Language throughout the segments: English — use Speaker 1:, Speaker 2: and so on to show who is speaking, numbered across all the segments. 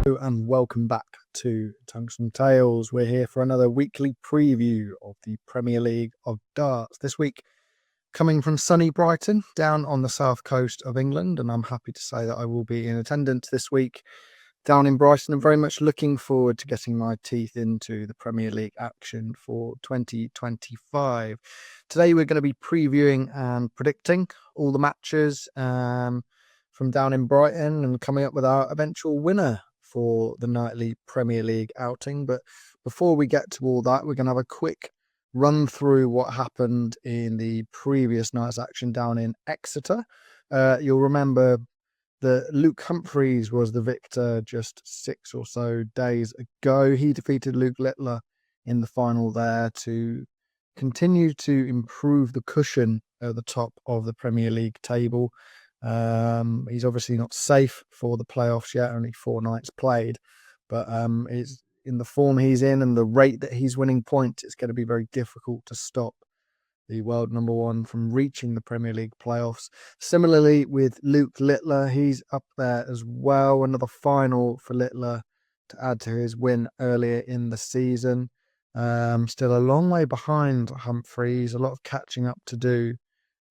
Speaker 1: And welcome back to Tungsten Tales. We're here for another weekly preview of the Premier League of Darts. This week, coming from sunny Brighton, down on the south coast of England, and I'm happy to say that I will be in attendance this week down in Brighton and very much looking forward to getting my teeth into the Premier League action for 2025. Today we're going to be previewing and predicting all the matches from down in Brighton and coming up with our eventual winner for the nightly Premier League outing. But before we get to all that, we're going to have a quick run through what happened in the previous night's action down in Exeter. You'll remember that Luke Humphries was the victor just 6 or so days ago. He defeated Luke Littler in the final there to continue to improve the cushion at the top of the Premier League table. He's obviously not safe for the playoffs yet, only 4 nights played, but it's in the form he's in and the rate that he's winning points, it's going to be very difficult to stop the world number one from reaching the Premier League playoffs. Similarly with Luke Littler, he's up there as well. Another final for Littler to add to his win earlier in the season. Still a long way behind Humphries, a lot of catching up to do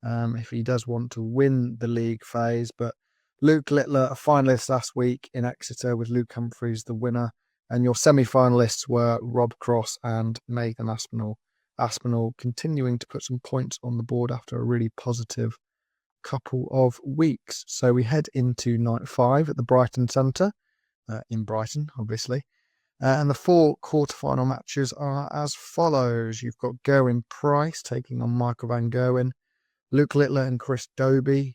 Speaker 1: if he does want to win the league phase. But Luke Littler, a finalist last week in Exeter, with Luke Humphries the winner. And your semi-finalists were Rob Cross and Nathan Aspinall. Aspinall continuing to put some points on the board after a really positive couple of weeks. So we head into night 5 at the Brighton Centre, in Brighton, obviously. And the 4 quarterfinal matches are as follows. You've got Gerwyn Price taking on Michael van Gerwen, Luke Littler and Chris Dobey,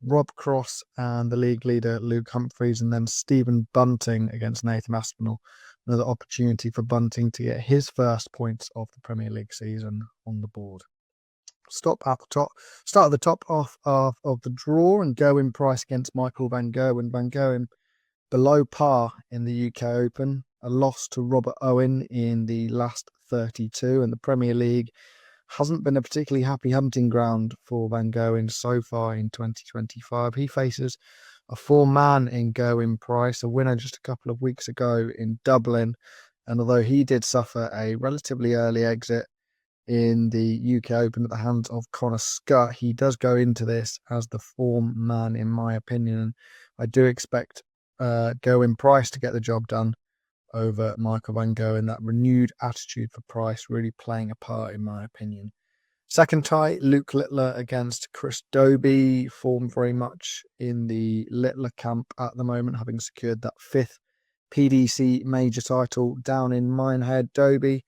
Speaker 1: Rob Cross and the league leader Luke Humphries, and then Stephen Bunting against Nathan Aspinall. Another opportunity for Bunting to get his first points of the Premier League season on the board. Start at the top of the draw, and Gerwyn Price against Michael van Gerwen. Van Gerwen below par in the UK Open, a loss to Robert Owen in the last 32, and the Premier League hasn't been a particularly happy hunting ground for Van Gerwen so far in 2025. He faces a 4-man in Gerwyn Price, a winner just a couple of weeks ago in Dublin. And although he did suffer a relatively early exit in the UK Open at the hands of Connor Scott, he does go into this as the form man, in my opinion. I do expect Gerwyn Price to get the job done over Michael van Gerwen. That renewed attitude for Price really playing a part, in my opinion. Second tie, Luke Littler against Chris Dobey. Form very much in the Littler camp at the moment, having secured that 5th PDC major title down in Minehead. Dobey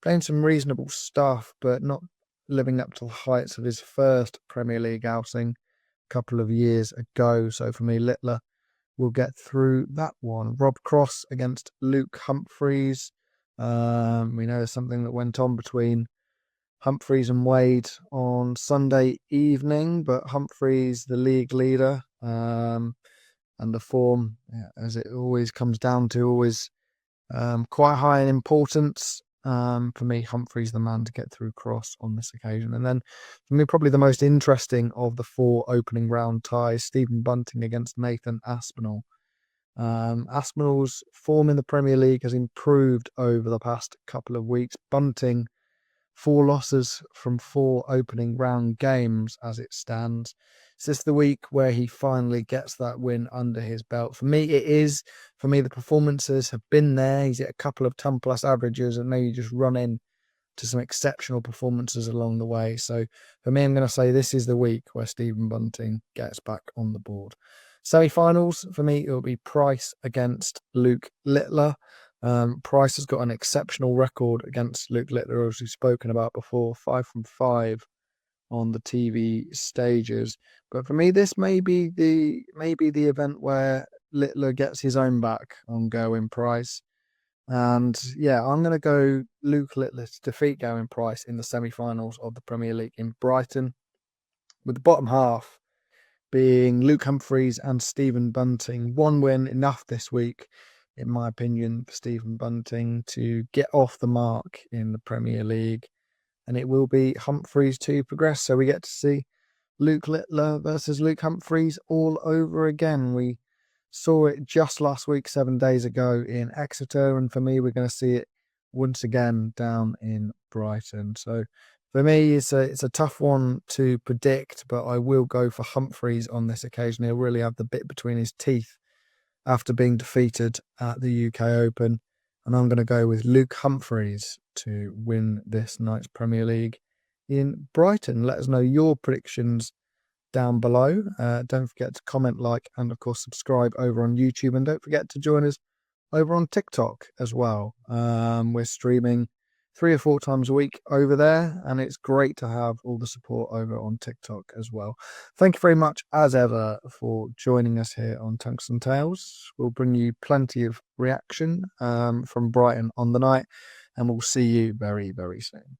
Speaker 1: playing some reasonable stuff, but not living up to the heights of his first Premier League outing a couple of years ago. So for me, Littler will get through that one. Rob Cross against Luke Humphries. We know there's something that went on between Humphries and Wade on Sunday evening, but Humphries, the league leader, and the form, as it always comes down to, always quite high in importance. For me, Humphries the man to get through Cross on this occasion. And then for me, probably the most interesting of the 4 opening round ties, Stephen Bunting against Nathan Aspinall. Aspinall's form in the Premier League has improved over the past couple of weeks. Bunting, 4 losses from 4 opening round games as it stands. Is this the week where he finally gets that win under his belt? For me, it is. For me, the performances have been there. He's hit a couple of 10 plus averages and maybe just run in to some exceptional performances along the way. So for me, I'm going to say this is the week where Stephen Bunting gets back on the board. Semi-finals, for me, it will be Price against Luke Littler. Price has got an exceptional record against Luke Littler, as we've spoken about before, 5 from 5 on the TV stages. But for me, this may be the event where Littler gets his own back on Gerwyn Price. And yeah, I'm going to go Luke Littler to defeat Gerwyn Price in the semi-finals of the Premier League in Brighton, with the bottom half being Luke Humphries and Stephen Bunting. 1 win enough this week, in my opinion, for Stephen Bunting to get off the mark in the Premier League. And it will be Humphries to progress. So we get to see Luke Littler versus Luke Humphries all over again. We Saw it just last week, 7 days ago in Exeter, and for me, we're going to see it once again down in Brighton. So for me, it's a tough one to predict, but I will go for Humphries on this occasion. He'll really have the bit between his teeth after being defeated at the UK Open. And I'm going to go with Luke Humphries to win this night's Premier League in Brighton. Let us know your predictions down below. Don't forget to comment, like, and of course subscribe over on YouTube. And don't forget to join us over on TikTok as well. We're streaming 3 or 4 times a week over there, and it's great to have all the support over on TikTok as well. Thank you very much, as ever, for joining us here on Tungsten Tales. We'll bring you plenty of reaction from Brighton on the night, and we'll see you very, very soon.